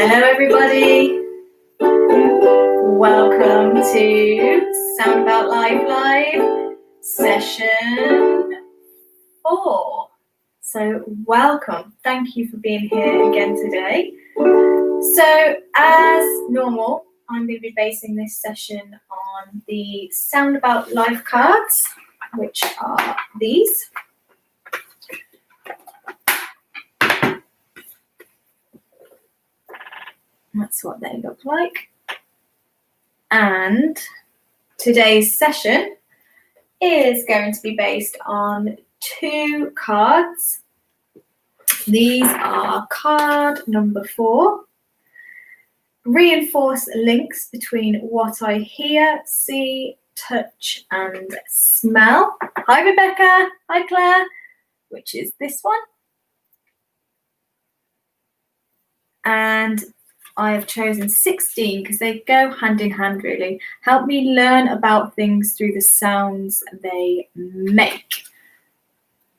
Hello everybody, welcome to Soundabout Life session 4. So welcome, thank you for being here again today. So as normal, I'm going to be basing this session on the Soundabout Life cards, which are these. That's what they look like. And today's session is going to be based on 2 cards. These are card number 4. Reinforce links between what I hear, see, touch, and smell. Hi, Rebecca. Hi, Claire. Which is this one. And I have chosen 16 because they go hand in hand, really. Help me learn about things through the sounds they make,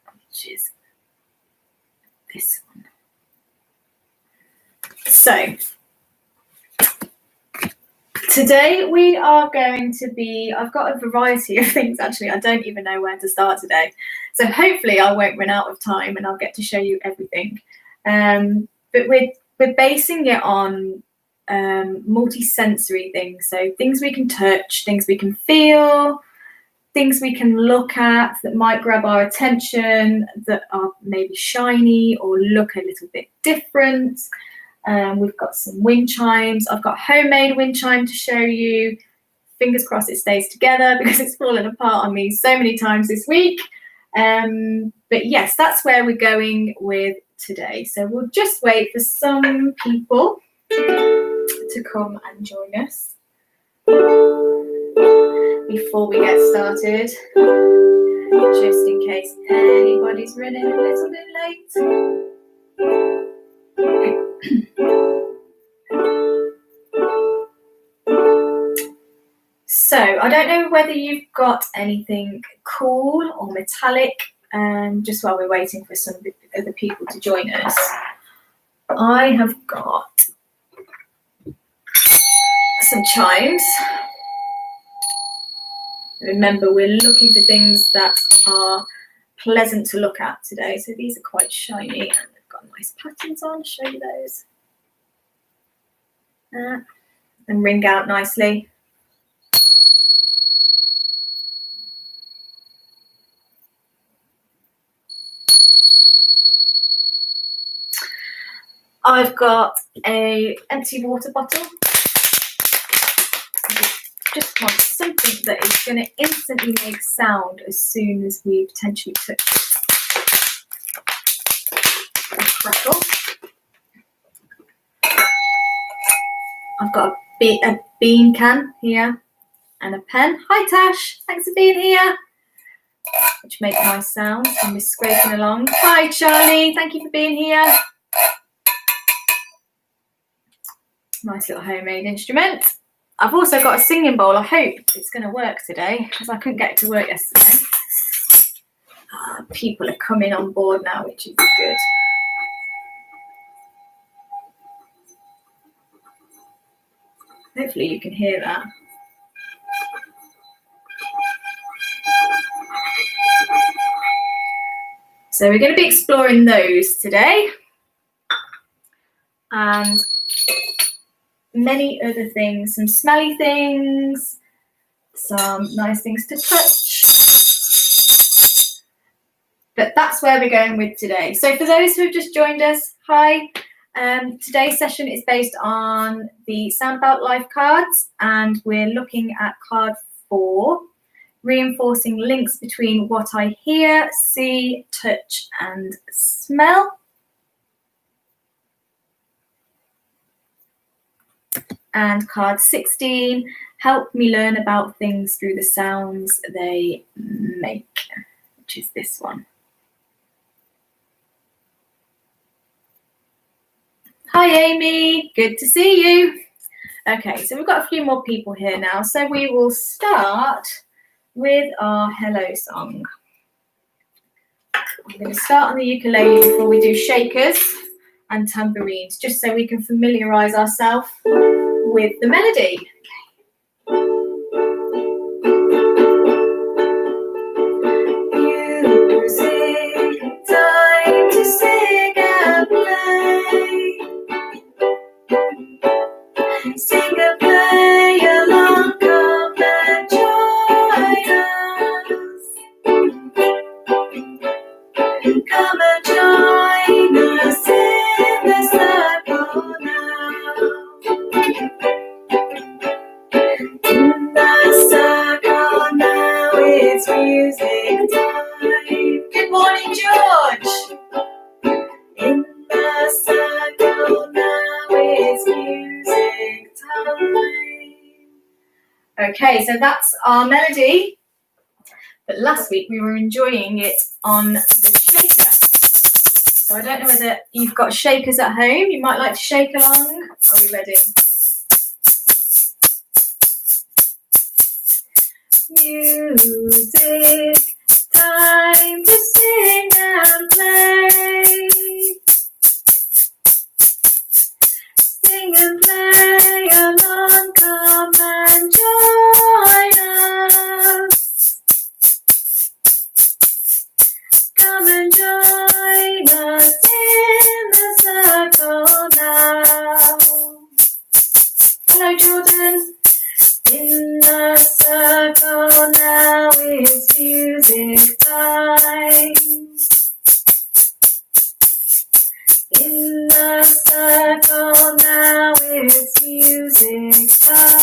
which is this one. So, today we are going to be, I've got a variety of things actually. I don't even know where to start today. So hopefully I won't run out of time and I'll get to show you everything. But we're basing it on multi-sensory things. So things we can touch, things we can feel, things we can look at that might grab our attention, that are maybe shiny or look a little bit different. We've got some wind chimes. I've got homemade wind chime to show you. Fingers crossed it stays together because it's fallen apart on me so many times this week. But yes, that's where we're going with today. So we'll just wait for some people to come and join us before we get started, just in case anybody's running a little bit late. So I don't know whether you've got anything cool or metallic, just while we're waiting for some other people to join us. I have got some chimes. Remember, we're looking for things that are pleasant to look at today. So these are quite shiny and they've got nice patterns on. I'll show you those. And ring out nicely. I've got a empty water bottle. Just want something that is going to instantly make sound as soon as we potentially touch it. A crackle. I've got a bean can here and a pen. Hi Tash, thanks for being here. Which make nice sounds when we're scraping along. Hi Charlie, thank you for being here. Nice little homemade instrument. I've also got a singing bowl. I hope it's going to work today because I couldn't get it to work yesterday. People are coming on board now, which is good. Hopefully you can hear that. So we're going to be exploring those today. And many other things, some smelly things, some nice things to touch. But that's where we're going with today. So for those who have just joined us, hi. Today's session is based on the Soundabout Life cards, and we're looking at card 4, reinforcing links between what I hear, see, touch, and smell. And card 16, help me learn about things through the sounds they make, which is this one. Hi Amy, good to see you. Okay, so we've got a few more people here now, so we will start with our hello song. I'm going to start on the ukulele before we do shakers. and tambourines, just so we can familiarise ourselves with the melody. Music, time to sing and play. Sing and play along, come and join us. Come and join us in the circle now. In the circle now, it's music time. Good morning, George. In the circle now, it's music time. Okay, so that's our melody. But last week we were enjoying it on the shaker. So I don't know whether you've got shakers at home. You might like to shake along. Are we ready? Music, time to sing and play. Sing and play along, come and join us. Come and join us in the circle now. Hello, Jordan. In the circle now, it's music time. In the circle now, it's music time.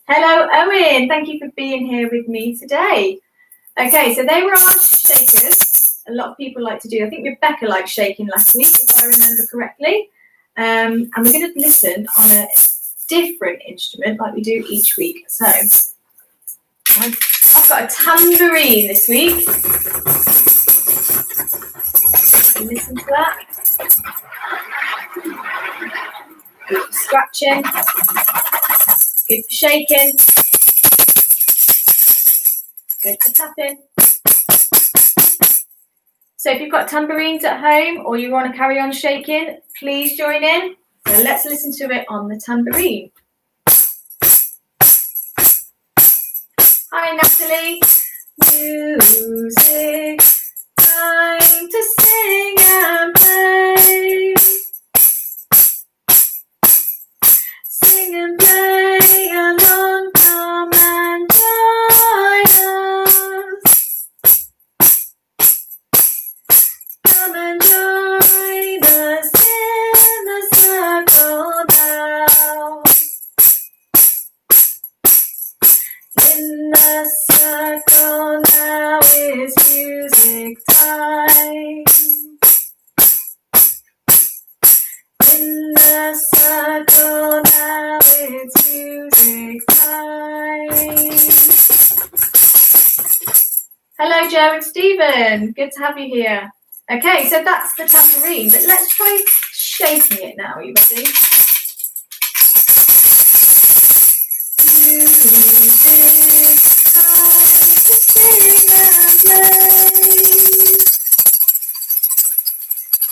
Hello, Owen. Thank you for being here with me today. Okay, so they were our shakers. A lot of people like to do. I think Rebecca liked shaking last week, if I remember correctly. And we're going to listen on a different instrument like we do each week. So I've got a tambourine this week. Listen to that. Good for scratching. Good for shaking. Good for tapping. So if you've got tambourines at home or you want to carry on shaking, please join in. So let's listen to it on the tambourine. Hi, Natalie. Music, time to sing and play. Sing and play along, come and join us. Come and join us in the circle now. In the circle now, it's music time. In the circle now, it's music time. Hello, Joe and Stephen. Good to have you here. Okay, so that's the tambourine, but let's try shaking it now. Are you ready? Music, time to sing and play.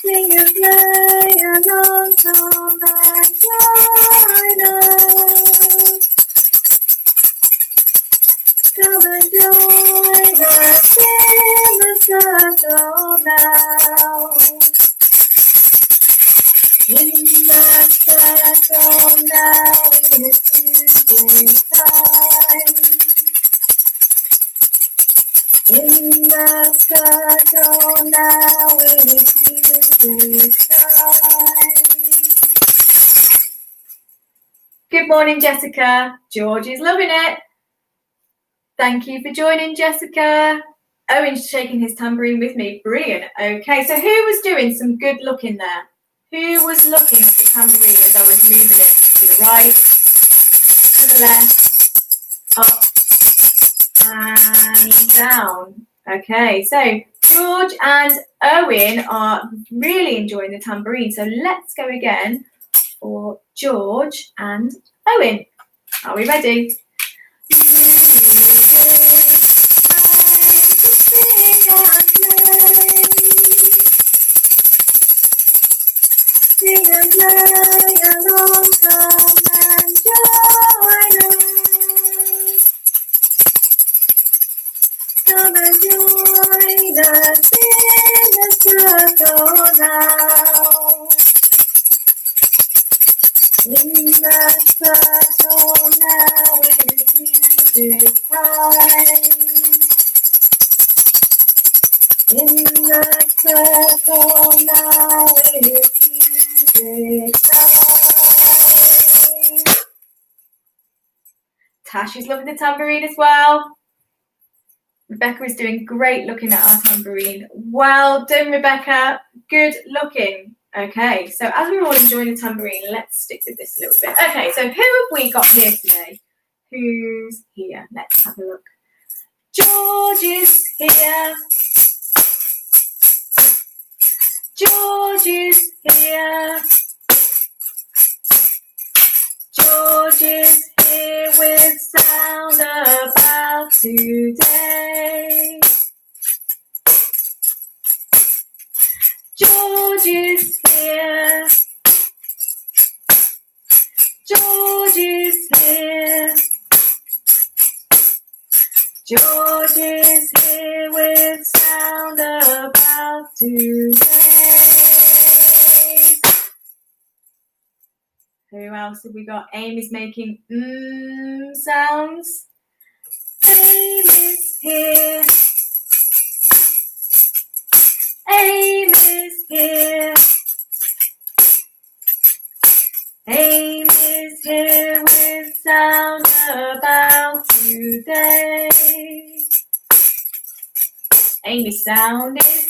Sing and play along, come and join us. Come and join us in the circle now. In the circle now, it's music time. In the circle now, it's music time. Good morning, Jessica. George is loving it. Thank you for joining, Jessica. Owen's shaking his tambourine with me. Brilliant. Okay, so who was doing some good looking there? Who was looking at the tambourine as I was moving it to the right, to the left, up and down? Okay, so George and Owen are really enjoying the tambourine. So let's go again for George and Owen. Are we ready? Music, time to sing and play. and play along, come and join us. Come and join us in the circle now. In the circle now it's music time. In the circle now it's music time. Tash is loving the tambourine as well. Rebecca is doing great looking at our tambourine. Well done, Rebecca. Good looking. Okay, so as we're all enjoying the tambourine, let's stick with this a little bit. Okay, so who have we got here today? Who's here? Let's have a look. George is here. George is here. George is here with Soundabout today. George is here. George is here. George is here with Soundabout today. Who else have we got? Amy's making sounds. Amy's here. Amy's here. Amy's here with Soundabout today. Amy's sound is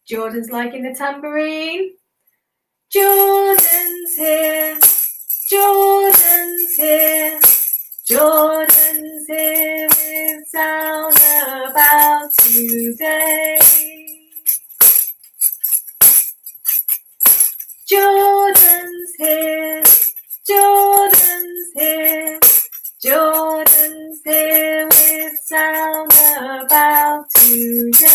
Jordan's liking the tambourine. Jordan's here. Jordan's here. Jordan's here with Soundabout today. Jordan's here. Jordan's here. Jordan's here with Soundabout today.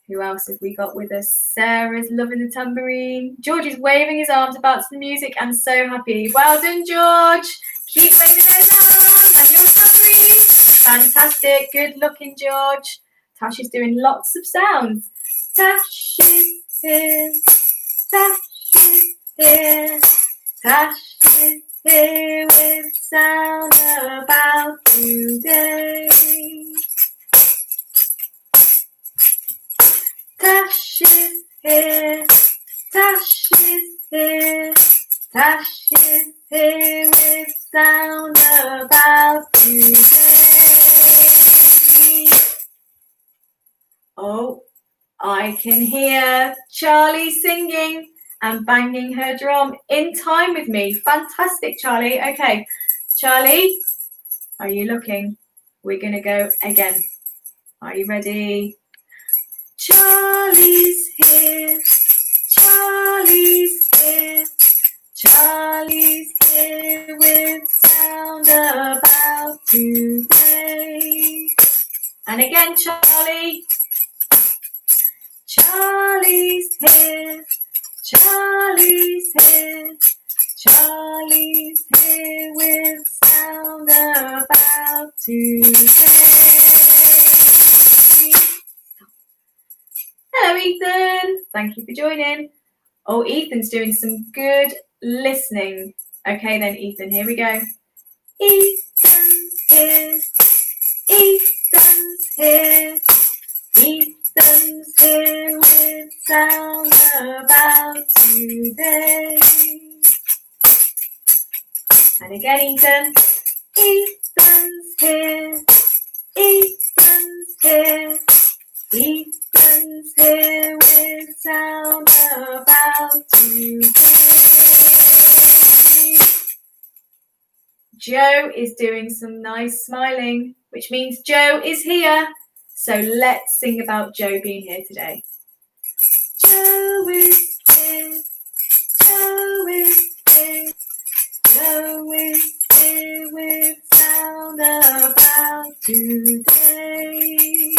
Who else have we got with us? Sarah's loving the tambourine. George is waving his arms about to the music and so happy. Well done, George. Keep waving those arms and your tambourine. Fantastic. Good looking, George. Tash is doing lots of sounds. Tash is here. Tash is here. Tash is here with Soundabout today. Tash is here. Tash is here. Tash is here with Soundabout today. Oh, I can hear Charlie singing and banging her drum in time with me. Fantastic, Charlie. Okay, Charlie, are you looking? We're going to go again. Are you ready? Charlie's here. Charlie's here. Charlie's here with Soundabout today. And again, Charlie. Charlie's here. Charlie's here. Charlie's here with Soundabout today. Hello, Ethan. Thank you for joining. Oh, Ethan's doing some good listening. Okay then, Ethan, here we go. Ethan's here. Ethan's here. Ethan's here with Soundabout today. And again, Ethan. Ethan's here. Ethan's here. Ethan's Ethan's here with Soundabout today. Joe is doing some nice smiling, which means Joe is here. So let's sing about Joe being here today. Joe is here. Joe is here. Joe is here with Soundabout today.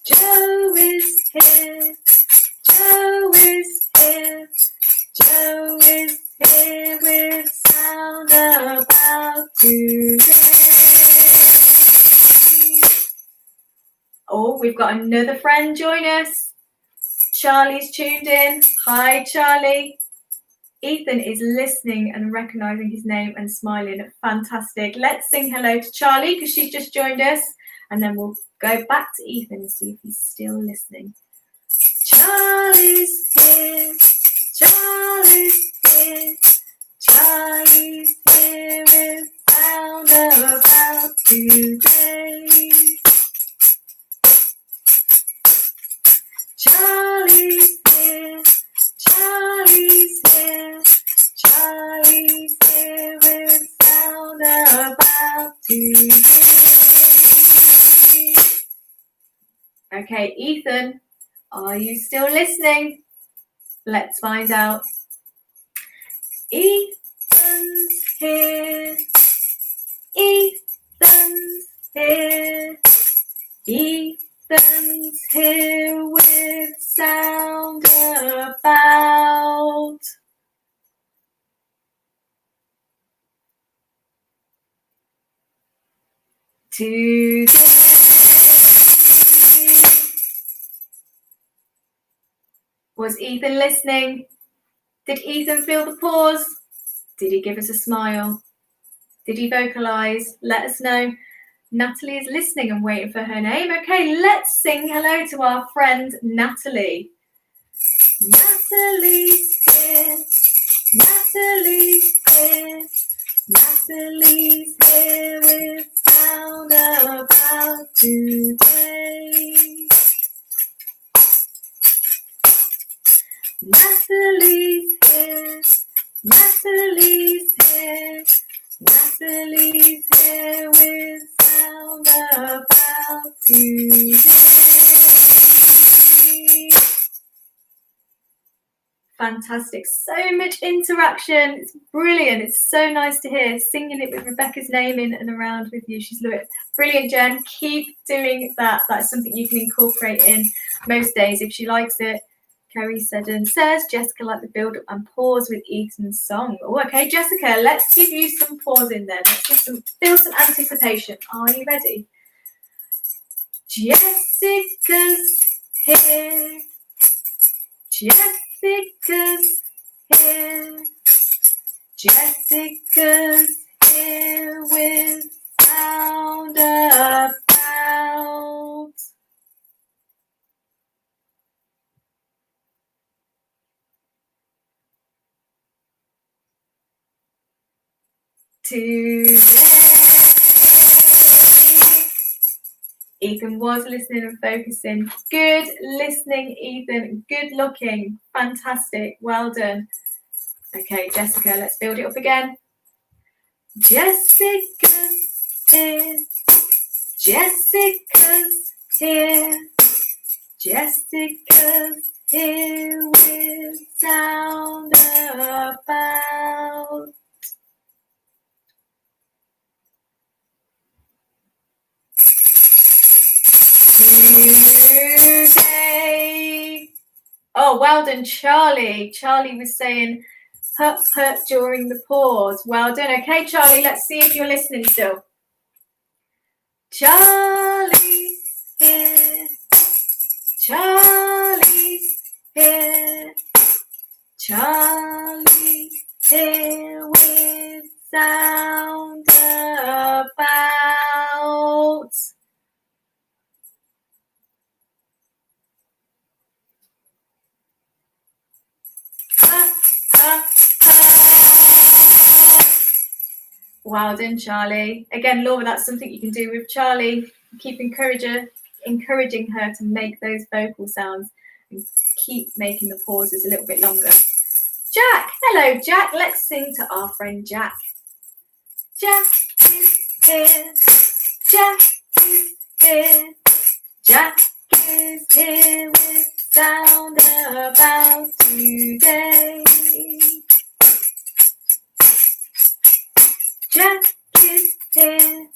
Joe is here. Joe is here. Joe is here with Soundabout today. Oh, we've got another friend join us. Charlie's tuned in. Hi, Charlie. Ethan is listening and recognising his name and smiling. Fantastic. Let's sing hello to Charlie because she's just joined us. And then we'll go back to Ethan and see if he's still listening. Charlie's here. Charlie's here. Charlie's here with Soundabout today. Charlie's here. Charlie's here. Charlie's here with Soundabout today. Okay, Ethan, are you still listening? Let's find out. Ethan's here. Ethan's here. Ethan's here with Soundabout today. Was Ethan listening? Did Ethan feel the pause? Did he give us a smile? Did he vocalise? Let us know. Natalie is listening and waiting for her name. Okay, let's sing hello to our friend Natalie. Natalie's here. Natalie's here. Natalie's here with Soundabout today. Natalie's here. Natalie's here. Natalie's here with Soundabout today. Fantastic. So much interaction. It's brilliant. It's so nice to hear. Singing it with Rebecca's name in and around with you. She's brilliant, Jen. Keep doing that. That's something you can incorporate in most days if she likes it. Kerry Seddon says, Jessica liked the build-up and pause with Ethan's song. Oh, okay, Jessica, let's give you some pause in there. Let's build some anticipation. Are you ready? Jessica's here. Jessica's here. Jessica's here with Soundabout today. Ethan was listening and focusing. Good listening, Ethan. Good looking. Fantastic. Well done. Okay, Jessica, let's build it up again. Jessica's here. Jessica's here. Jessica's here with Soundabout today. Oh, well done, Charlie. Charlie was saying hup hup during the pause. Well done. Okay, Charlie, let's see if you're listening still. Charlie's here. Charlie's here. Charlie's here with Soundabout Well done, Charlie. Again, Laura, that's something you can do with Charlie. Keep encouraging her to make those vocal sounds and keep making the pauses a little bit longer. Jack, hello Jack, let's sing to our friend Jack. Jack is here, Jack is here, Jack is here with Soundabout today. Jack is here,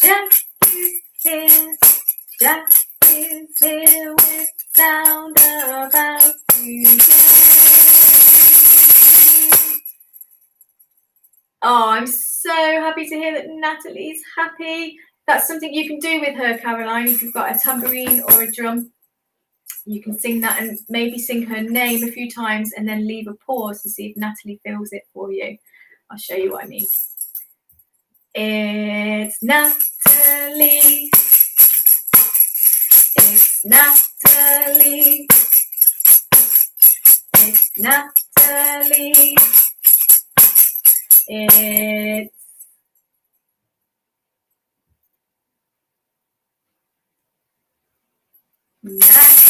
Jack is here, Jack is here with Soundabout today. Oh, I'm so happy to hear that Natalie's happy. That's something you can do with her, Caroline. If you've got a tambourine or a drum, you can sing that and maybe sing her name a few times and then leave a pause to see if Natalie feels it for you. I'll show you what I mean. It's Natalie. It's Natalie. It's Natalie. It's Natalie.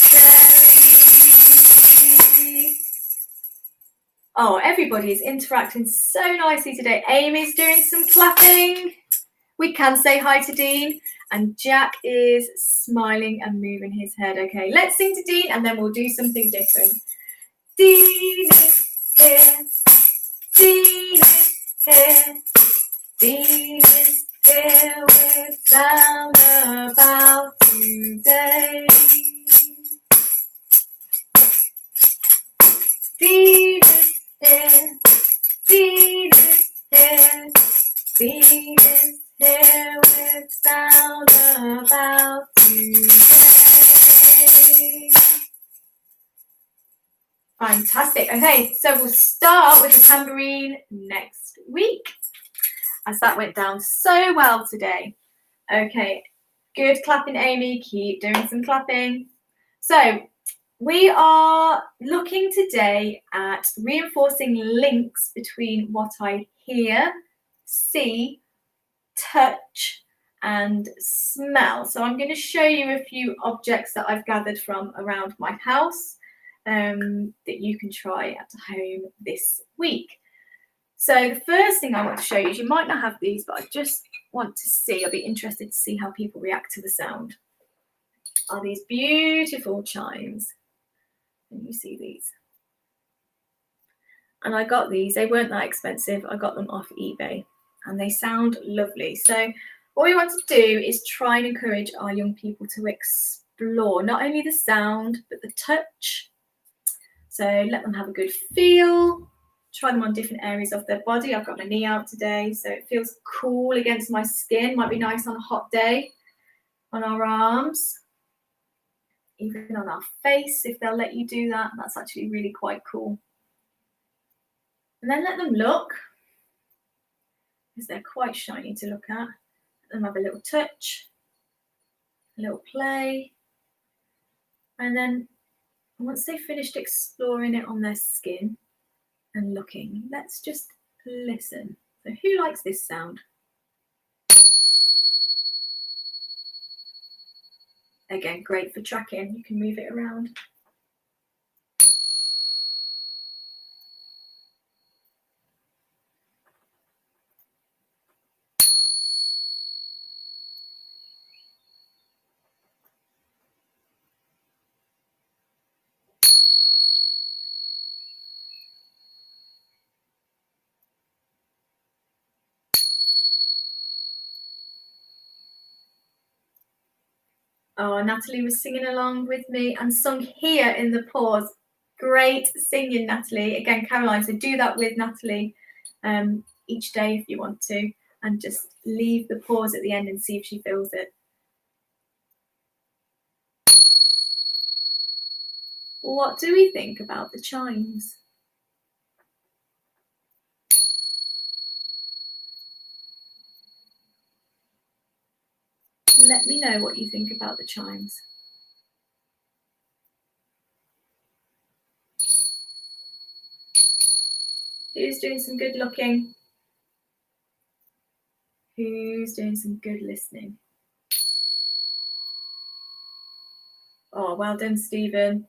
Oh, everybody is interacting so nicely today. Amy's doing some clapping. We can say hi to Dean. And Jack is smiling and moving his head. Okay, let's sing to Dean and then we'll do something different. Dean is here. Dean is here. Dean is here with Soundabout today. Dean is here. Dean is here. Dean is here with Soundabout today. Fantastic. Okay, so we'll start with the tambourine next week, as that went down so well today. Okay, good clapping, Amy. Keep doing some clapping. So we are looking today at reinforcing links between what I hear, see, touch, and smell. So I'm going to show you a few objects that I've gathered from around my house that you can try at home this week. So the first thing I want to show you is, you might not have these, but I just want to see, I'll be interested to see how people react to the sound, are these beautiful chimes. Can you see these? And I got these, they weren't that expensive. I got them off eBay and they sound lovely. So what we want to do is try and encourage our young people to explore not only the sound, but the touch. So let them have a good feel. Try them on different areas of their body. I've got my knee out today, so it feels cool against my skin. Might be nice on a hot day. On our arms, even on our face, if they'll let you do that. That's actually really quite cool. And then let them look, because they're quite shiny to look at. Let them have a little touch, a little play. And then once they've finished exploring it on their skin and looking, let's just listen. So who likes this sound? Again, great for tracking. You can move it around. Oh, Natalie was singing along with me and sung here in the pause. Great singing, Natalie. Again, Caroline, so do that with Natalie each day if you want to, and just leave the pause at the end and see if she feels it. What do we think about the chimes? Let me know what you think about the chimes. Who's doing some good looking? Who's doing some good listening? Oh, well done, Stephen.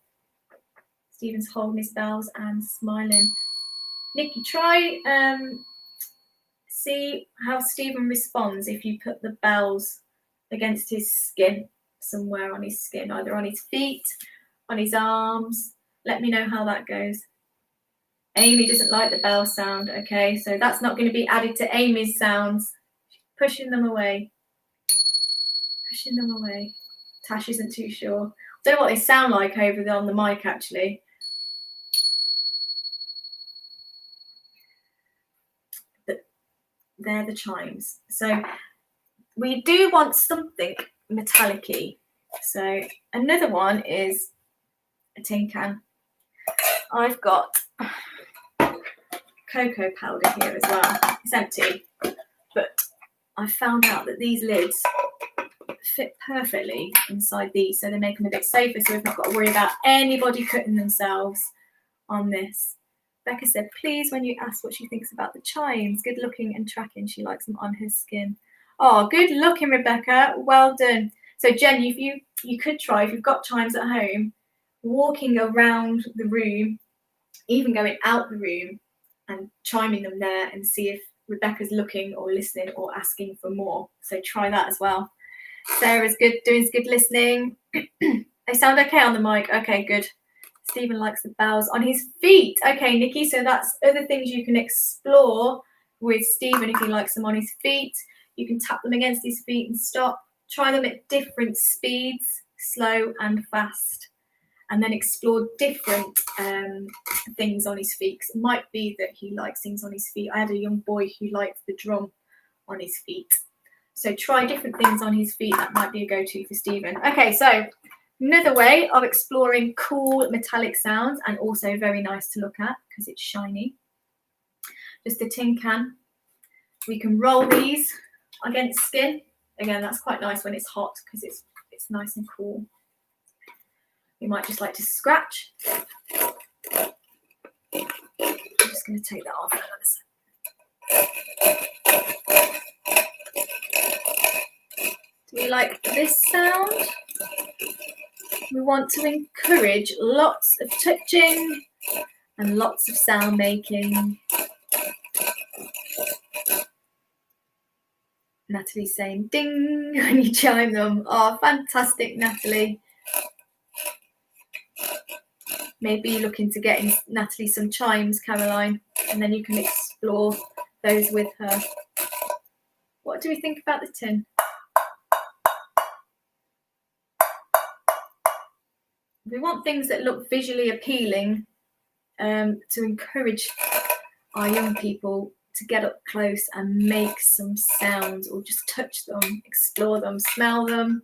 Stephen's holding his bells and smiling. Nikki, try see how Stephen responds if you put the bells against his skin, somewhere on his skin, either on his feet, on his arms. Let me know how that goes. Amy doesn't like the bell sound. Okay, so that's not going to be added to Amy's sounds. Pushing them away. Pushing them away. Tash isn't too sure. Don't know what they sound like over on the mic, actually. But they're the chimes. So we do want something metallic-y. So another one is a tin can. I've got cocoa powder here as well. It's empty, but I found out that these lids fit perfectly inside these, so they make them a bit safer, so we've not got to worry about anybody cutting themselves on this. Becca said, please, when you ask what she thinks about the chimes, good looking and tracking, she likes them on her skin. Oh, good looking, Rebecca. Well done. So Jen, if you could try, if you've got chimes at home, walking around the room, even going out the room and chiming them there, and see if Rebecca's looking or listening or asking for more. So try that as well. Sarah's good, doing good listening. They sound okay on the mic. Okay, good. Stephen likes the bells on his feet. Okay, Nikki, so that's other things you can explore with Stephen if he likes them on his feet. You can tap them against his feet and stop. Try them at different speeds, slow and fast. And then explore different things on his feet. It might be that he likes things on his feet. I had a young boy who liked the drum on his feet. So try different things on his feet. That might be a go-to for Stephen. Okay, so another way of exploring cool metallic sounds, and also very nice to look at because it's shiny. Just a tin can. We can roll these against skin. Again, that's quite nice when it's hot because it's nice and cool. You might just like to scratch. I'm just going to take that off. Do you like this sound? We want to encourage lots of touching and lots of sound making. Natalie's saying ding when you chime them. Oh, fantastic, Natalie. Maybe looking to get in Natalie some chimes, Caroline, and then you can explore those with her. What do we think about the tin? We want things that look visually appealing to encourage our young people to get up close and make some sounds, or just touch them, explore them, smell them.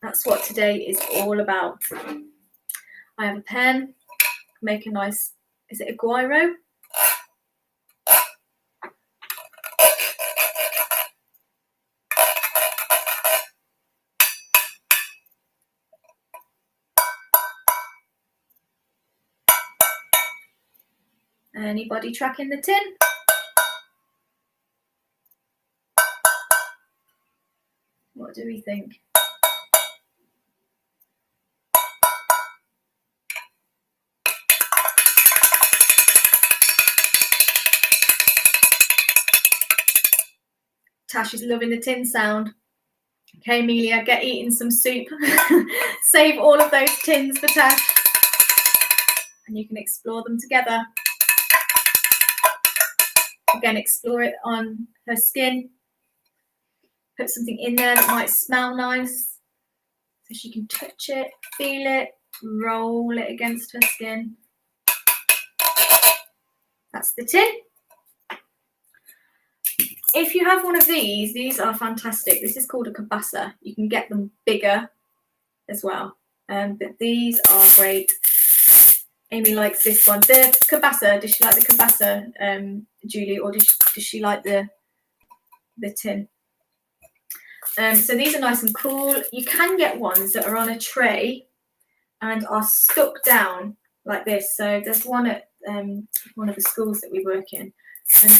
That's what today is all about. I have a pen, make a nice, is it a guiro? Anybody tracking the tin? What do we think? Tash is loving the tin sound. Okay, Amelia, get eating some soup. Save all of those tins for Tash. And you can explore them together. Again, explore it on her skin. Put something in there that might smell nice, so she can touch it, feel it, roll it against her skin. That's the tin. If you have one of these are fantastic. This is called a cabasa. You can get them bigger as well. But these are great. Amy likes this one. The cabasa, does she like the cabasa, Julie, or does she like the tin? So these are nice and cool. You can get ones that are on a tray and are stuck down like this. So there's one at one of the schools that we work in, and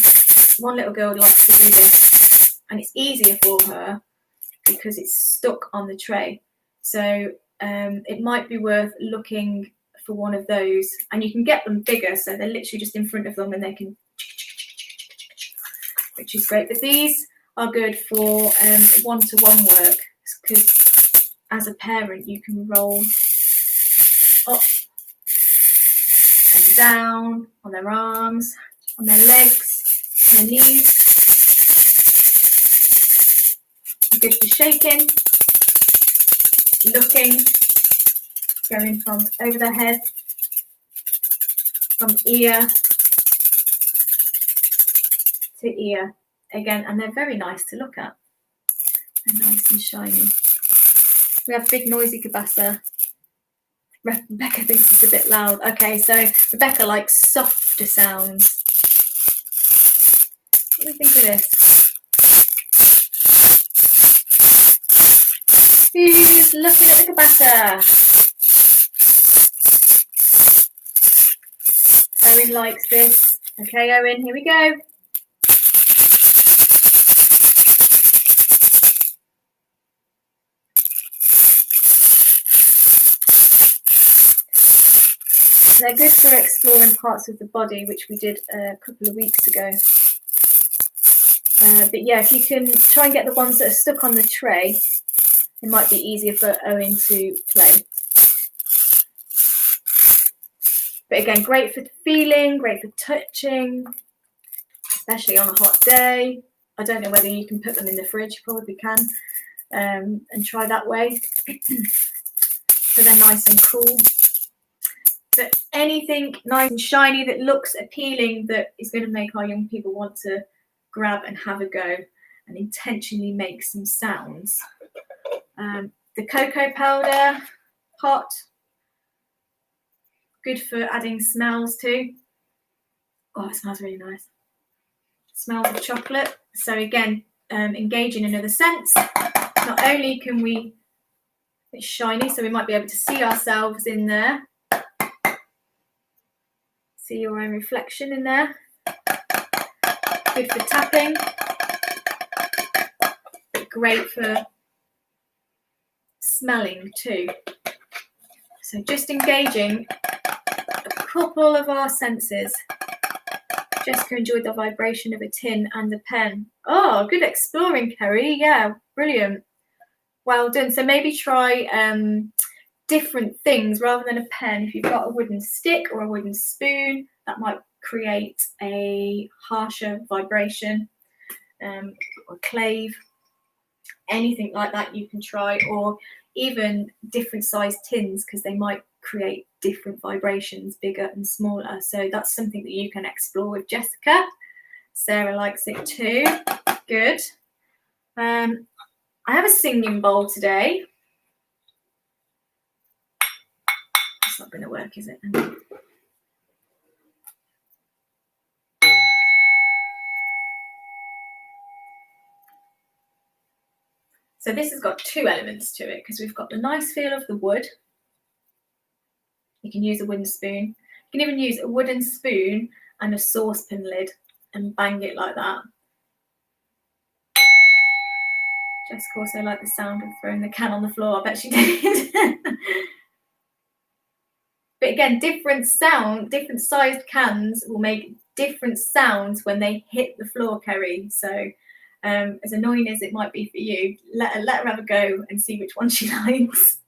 one little girl likes to do this, and it's easier for her because it's stuck on the tray. So it might be worth looking for one of those, and you can get them bigger, so they're literally just in front of them and they can, which is great. But these are good for one-to-one work, because as a parent you can roll up and down on their arms, on their legs, on their knees. Good for shaking, looking, going from over their head, from ear to ear again, and they're very nice to look at. They're nice and shiny. We have big noisy Cabasa. Rebecca thinks it's a bit loud. Okay, so Rebecca likes softer sounds. What do you think of this? Who's looking at the Cabasa? Owen likes this. Okay, Owen, here we go. They're good for exploring parts of the body, which we did a couple of weeks ago. But yeah, if you can try and get the ones that are stuck on the tray, it might be easier for Owen to play. But again, great for feeling, great for touching, especially on a hot day. I don't know whether you can put them in the fridge, you probably can, and try that way. So they're nice and cool. But anything nice and shiny that looks appealing, that is going to make our young people want to grab and have a go and intentionally make some sounds. The cocoa powder pot, good for adding smells too. Oh, it smells really nice. Smells of chocolate. So again, engage in another sense. Not only can we, it's shiny, so we might be able to see ourselves in there. See your own reflection in there. Good for tapping. But great for smelling too. So just engaging a couple of our senses. Jessica enjoyed the vibration of a tin and a pen. Oh, good exploring, Kerry. Yeah, brilliant. Well done. So maybe try different things rather than a pen. If you've got a wooden stick or a wooden spoon, that might create a harsher vibration, or clave. Anything like that you can try, or even different sized tins, because they might create different vibrations, bigger and smaller. So that's something that you can explore with Jessica. Sarah likes it too. Good. I have a singing bowl today. It's not going to work, is it? So this has got two elements to it, because we've got the nice feel of the wood. You can use a wooden spoon. You can even use a wooden spoon and a saucepan lid and bang it like that. Jessica also liked the sound of throwing the can on the floor. I bet she did. But again, different sized cans will make different sounds when they hit the floor, Kerry. So as annoying as it might be for you, let her have a go and see which one she likes.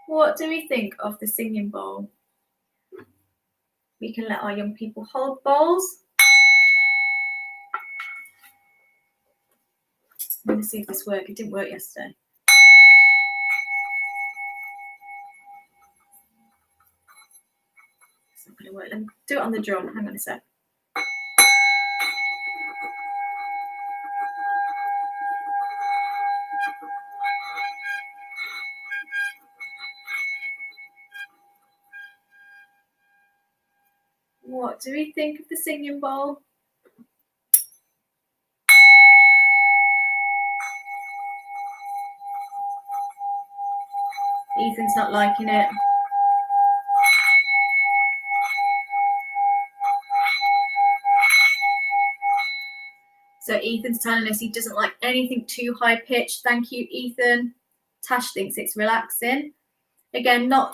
What do we think of the singing bowl? We can let our young people hold bowls. I'm going to see if this works. It didn't work yesterday. It's not going to work. Let me do it on the drum. Hang on a sec. What do we think of the singing bowl? Ethan's not liking it. So So Ethan's telling us he doesn't like anything too high pitched. Thank you, Ethan. Tash thinks it's relaxing. Again, not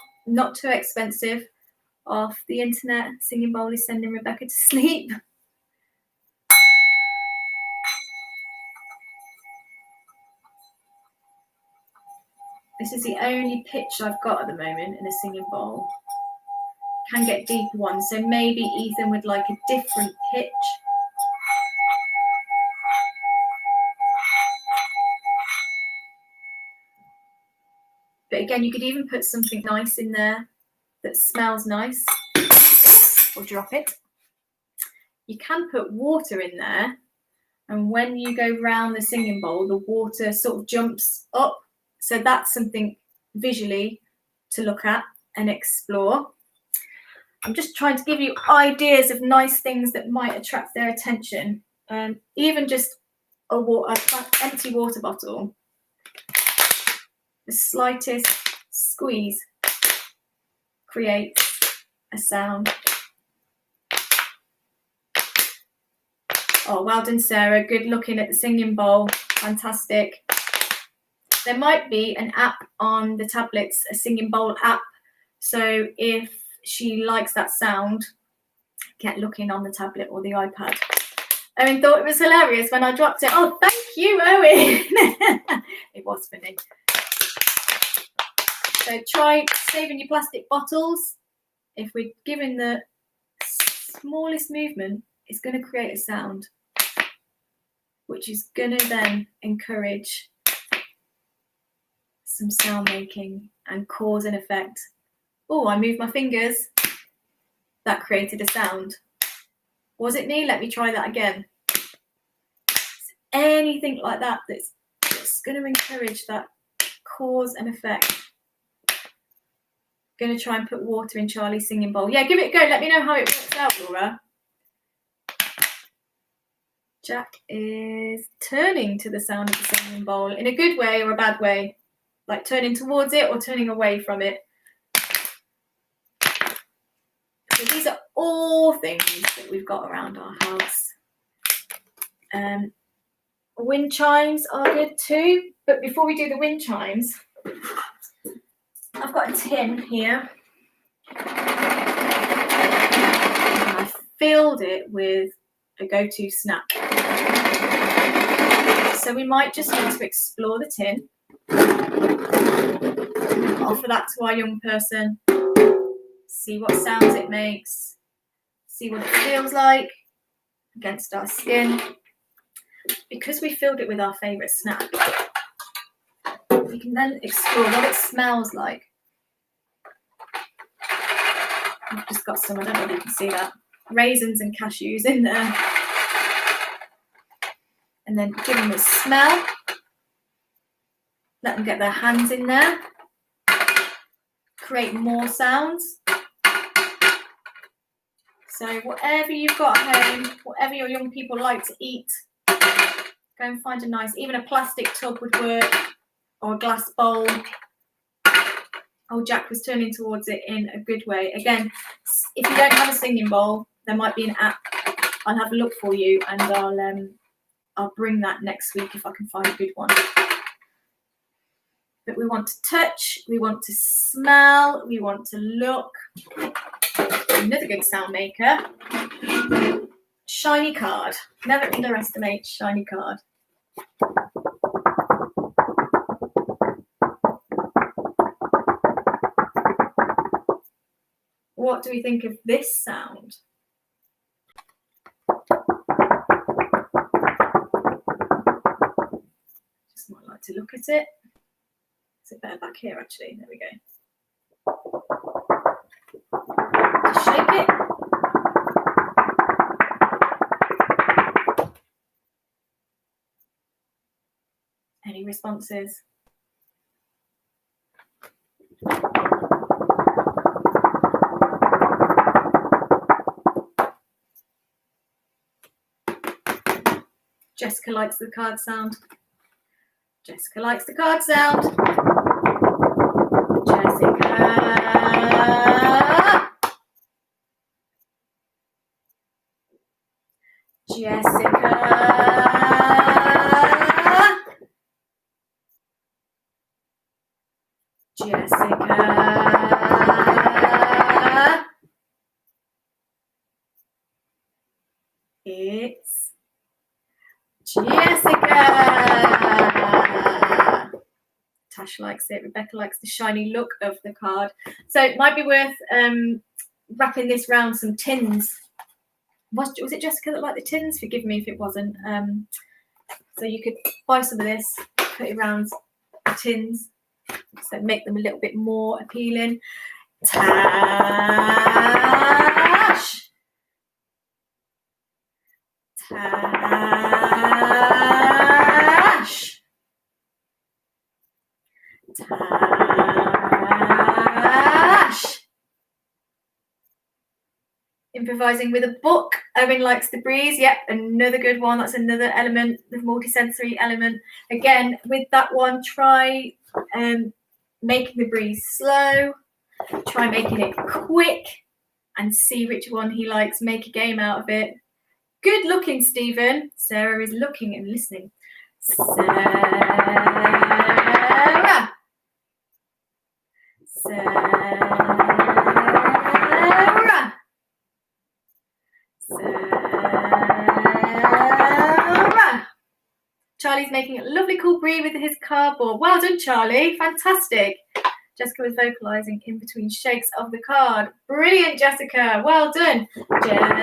too expensive. Off the internet, Singing Bowl is sending Rebecca to sleep. This is the only pitch I've got at the moment in a singing bowl. Can get deeper ones, so maybe Ethan would like a different pitch. But again, you could even put something nice in there that smells nice. Or drop it. You can put water in there, and when you go round the singing bowl, the water sort of jumps up. So that's something visually to look at and explore. I'm just trying to give you ideas of nice things that might attract their attention. Even just an empty water bottle. The slightest squeeze creates a sound. Oh, well done, Sarah. Good looking at the singing bowl. Fantastic. There might be an app on the tablets, a singing bowl app. So if she likes that sound, get looking on the tablet or the iPad. Owen thought it was hilarious when I dropped it. Oh, thank you, Owen. It was funny. So try saving your plastic bottles. If we're given the smallest movement, it's going to create a sound, which is going to then encourage some sound making and cause and effect. Oh, I moved my fingers. That created a sound. Was it me? Let me try that again. Anything like that that's just going to encourage that cause and effect. Going to try and put water in Charlie's singing bowl. Yeah, give it a go. Let me know how it works out, Laura. Jack is turning to the sound of the singing bowl in a good way or a bad way. Like turning towards it or turning away from it. So these are all things that we've got around our house. Wind chimes are good too. But before we do the wind chimes, I've got a tin here. And I filled it with a go-to snack. So we might just need to explore the tin. Offer that to our young person. See what sounds it makes. See what it feels like against our skin. Because we filled it with our favourite snack, we can then explore what it smells like. I've just got some, I don't know if you can see that, raisins and cashews in there. And then give them a smell. Let them get their hands in there. Create more sounds. So whatever you've got at home, whatever your young people like to eat, go and find a nice, even a plastic tub would work, or a glass bowl. Oh, Jack was turning towards it in a good way. Again, if you don't have a singing bowl, there might be an app. I'll have a look for you, and I'll bring that next week if I can find a good one. But we want to touch, we want to smell, we want to look. Another good sound maker. Shiny card. Never underestimate shiny card. What do we think of this sound? Just might like to look at it. Is it better back here actually? There we go. Just shake it. Any responses? Jessica likes the card sound. Jessica likes the card sound. Jessica. Jessica. Jessica. Tash likes it. Rebecca likes the shiny look of the card. So it might be worth wrapping this round some tins. Was it Jessica that liked the tins? Forgive me if it wasn't. So you could buy some of this, put it around the tins, so make them a little bit more appealing. Tash. Tash. Tash. Improvising with a book. Owen likes the breeze. Yep, another good one. That's another element, the multisensory element. Again, with that one, try making the breeze slow. Try making it quick and see which one he likes. Make a game out of it. Good looking, Stephen. Sarah is looking and listening. Sarah. Sarah. Sarah. Charlie's making a lovely cool breeze with his cardboard. Well done, Charlie. Fantastic. Jessica was vocalising in between shakes of the card. Brilliant, Jessica. Well done. Jessica.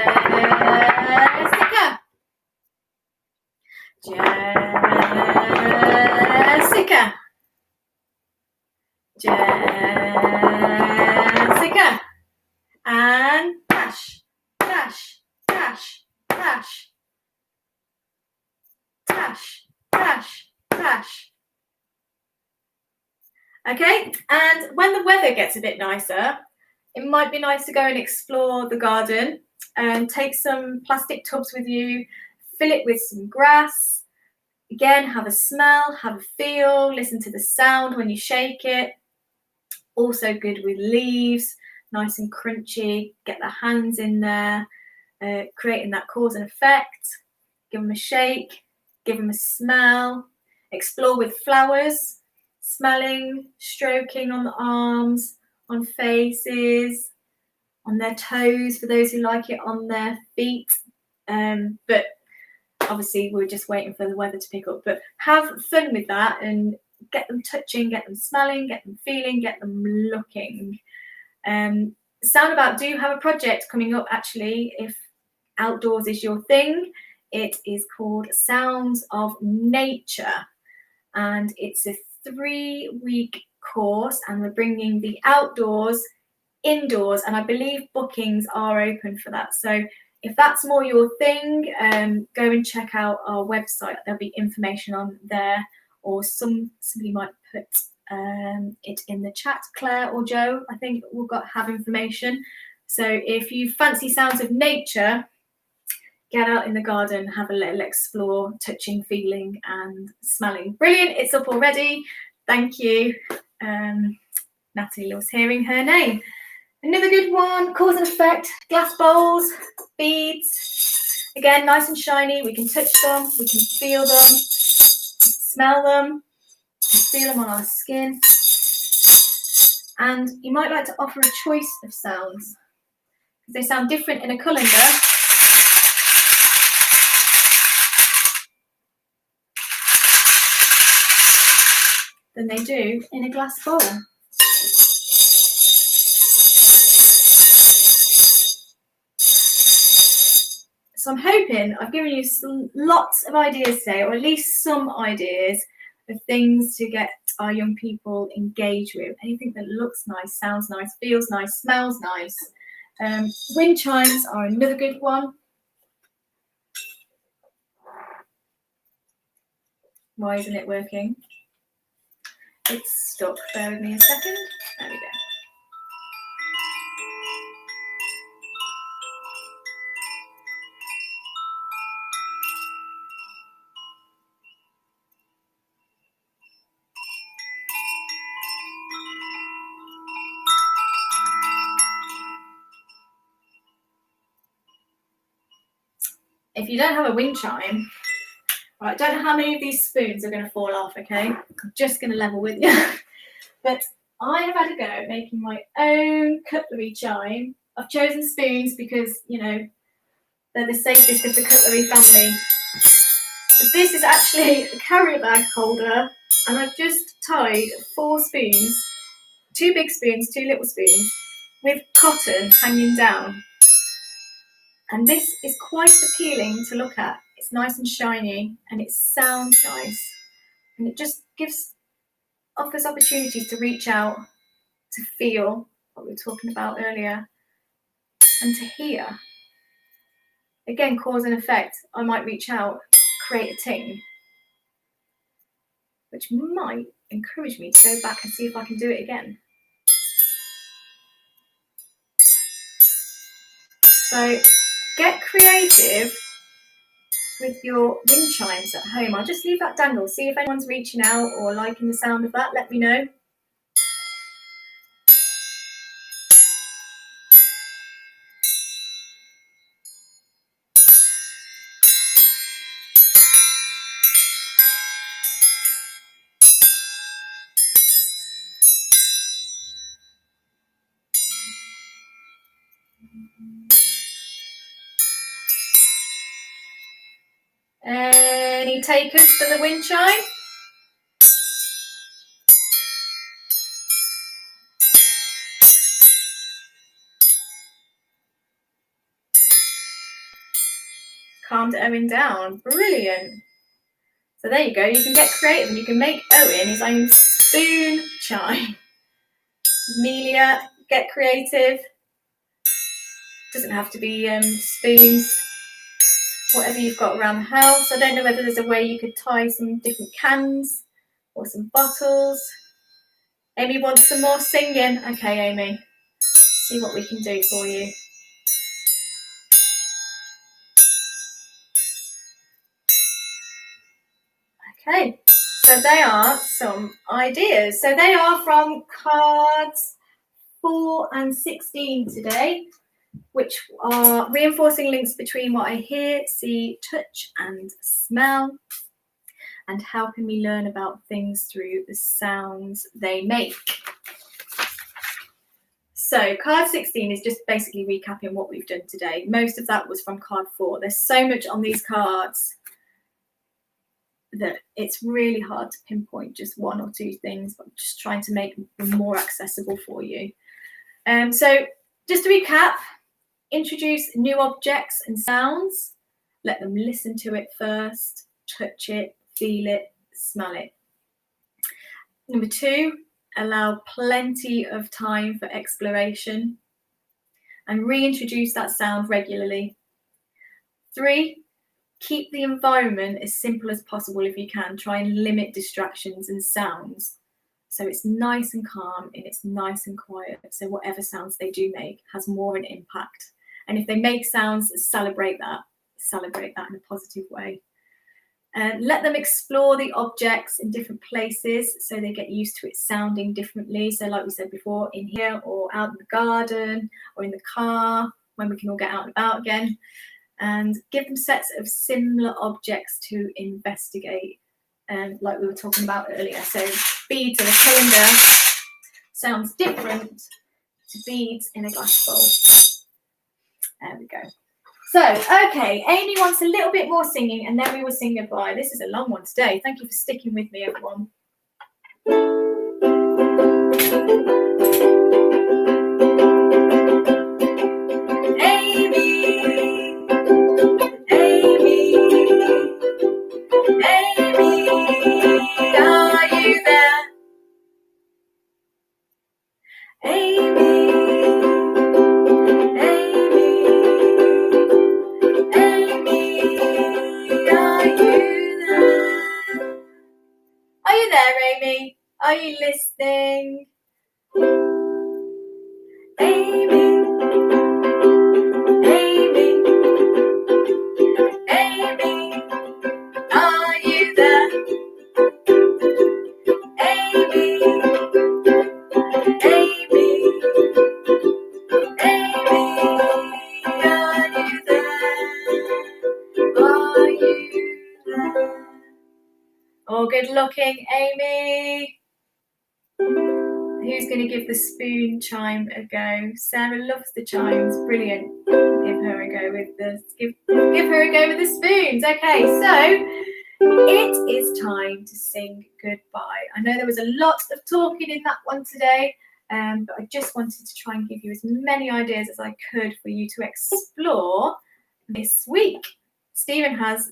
Jessica. Jessica. And dash, dash, dash, dash. Dash, dash, dash. Okay, and when the weather gets a bit nicer, it might be nice to go and explore the garden and take some plastic tubs with you, fill it with some grass. Again, have a smell, have a feel, listen to the sound when you shake it. Also good with leaves, nice and crunchy. Get the hands in there, creating that cause and effect. Give them a shake, give them a smell. Explore with flowers. Smelling, stroking on the arms, on faces, on their toes for those who like it, on their feet. But obviously we're just waiting for the weather to pick up. But have fun with that and get them touching, get them smelling, get them feeling, get them looking. Soundabout do have a project coming up actually, if outdoors is your thing. It is called Sounds of Nature, and it's a 3-week course, and we're bringing the outdoors indoors, and I believe bookings are open for that. So if that's more your thing, go and check out our website. There'll be information on there, or somebody might put it in the chat. Claire or Joe, I think we'll have information. So if you fancy sounds of nature, get out in the garden, have a little explore, touching, feeling and smelling. Brilliant, it's up already. Thank you. Natalie loves hearing her name. Another good one, cause and effect, glass bowls, beads. Again, nice and shiny. We can touch them, we can feel them, smell them, we can feel them on our skin. And you might like to offer a choice of sounds, because they sound different in a colander than they do in a glass bowl. So I'm hoping I've given you lots of ideas today, or at least some ideas of things to get our young people engaged with. Anything that looks nice, sounds nice, feels nice, smells nice. Wind chimes are another good one. Why isn't it working? It's stuck. Bear with me a second. There we go. If you don't have a wind chime, right, I don't know how many of these spoons are going to fall off, okay? I'm just going to level with you. But I have had a go at making my own cutlery chime. I've chosen spoons because, you know, they're the safest of the cutlery family. This is actually a carrier bag holder, and I've just tied 4 spoons, 2 big spoons, 2 little spoons, with cotton hanging down. And this is quite appealing to look at. It's nice and shiny, and it sounds nice. And it just offers opportunities to reach out, to feel what we were talking about earlier, and to hear. Again, cause and effect. I might reach out, create a ting, which might encourage me to go back and see if I can do it again. So get creative with your wind chimes at home. I'll just leave that dangle. See if anyone's reaching out or liking the sound of that. Let me know. Any takers for the wind chime? Calmed Owen down. Brilliant. So there you go. You can get creative and you can make Owen his own spoon chime. Amelia, get creative. Doesn't have to be spoons. Whatever you've got around the house. I don't know whether there's a way you could tie some different cans or some bottles. Amy wants some more singing. Okay, Amy. See what we can do for you. Okay, so they are some ideas. So they are from cards 4 and 16 today, which are reinforcing links between what I hear, see, touch and smell, and helping me learn about things through the sounds they make. So card 16 is just basically recapping what we've done today. Most of that was from card 4. There's so much on these cards that it's really hard to pinpoint just 1 or 2 things, but I'm just trying to make them more accessible for you. So just to recap, introduce new objects and sounds. Let them listen to it first, touch it, feel it, smell it. Number 2, allow plenty of time for exploration and reintroduce that sound regularly. 3, keep the environment as simple as possible if you can. Try and limit distractions and sounds so it's nice and calm and it's nice and quiet. So whatever sounds they do make has more an impact. And if they make sounds, celebrate that in a positive way. Let them explore the objects in different places so they get used to it sounding differently. So like we said before, in here or out in the garden or in the car when we can all get out and about again. And give them sets of similar objects to investigate, like we were talking about earlier. So beads in a cylinder sounds different to beads in a glass bowl. There we go. So, okay, Amy wants a little bit more singing, and then we will sing goodbye. This is a long one today. Thank you for sticking with me, everyone. Are you listening? Amy, are you there? Amy, are you there? Are you there? Oh, good looking, Amy. Who's going to give the spoon chime a go? Sarah loves the chimes. Brilliant. Give her a go with the spoons. Okay, so it is time to sing goodbye. I know there was a lot of talking in that one today, but I just wanted to try and give you as many ideas as I could for you to explore this week. Stephen has,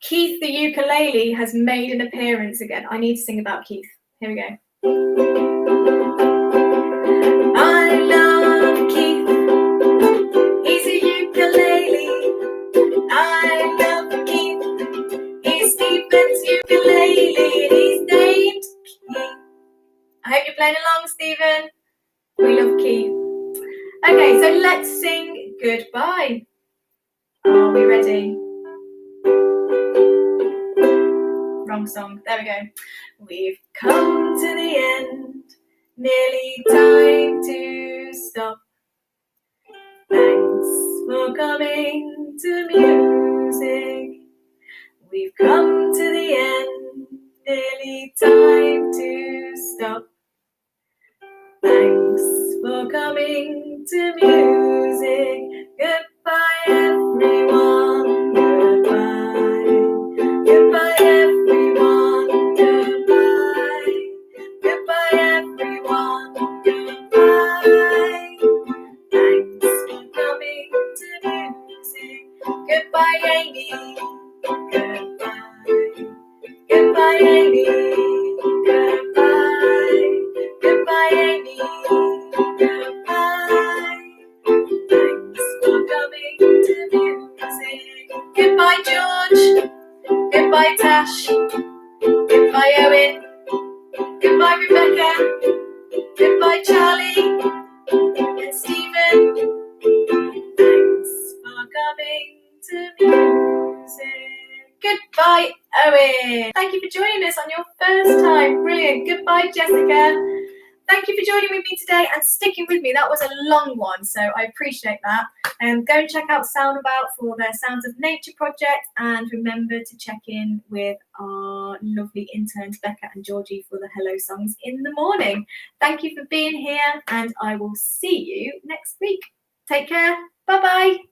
Keith the ukulele has made an appearance again. I need to sing about Keith. Here we go. I love Keith. He's a ukulele. I love Keith. He's Stephen's ukulele and he's named Keith. I hope you're playing along, Stephen. We love Keith. Okay, so let's sing goodbye. Are we ready? Wrong song. There we go. We've come to the end. Nearly time to stop. Thanks for coming to music. We've come to the end. Nearly time to stop. Thanks for coming to music. Goodbye, everyone. Goodbye. Goodbye, everyone. Goodbye. Goodbye, everyone. Goodbye. Thanks for coming to music. Goodbye, Amy. Goodbye. Goodbye, Amy. Goodbye. Goodbye, Amy. Goodbye. Thanks for coming to music. Goodbye, George. Goodbye, Tash. Goodbye, Owen. Goodbye, Rebecca. Goodbye, Charlie. And Stephen. Thanks for coming to music. Goodbye, Owen. Thank you for joining us on your first time. Brilliant. Goodbye, Jessica. Thank you for joining with me today and sticking with me. That was a long one, so I appreciate that. Go and check out Soundabout for their Sounds of Nature project, and remember to check in with our lovely interns Becca and Georgie for the Hello Songs in the morning. Thank you for being here, and I will see you next week. Take care. Bye-bye.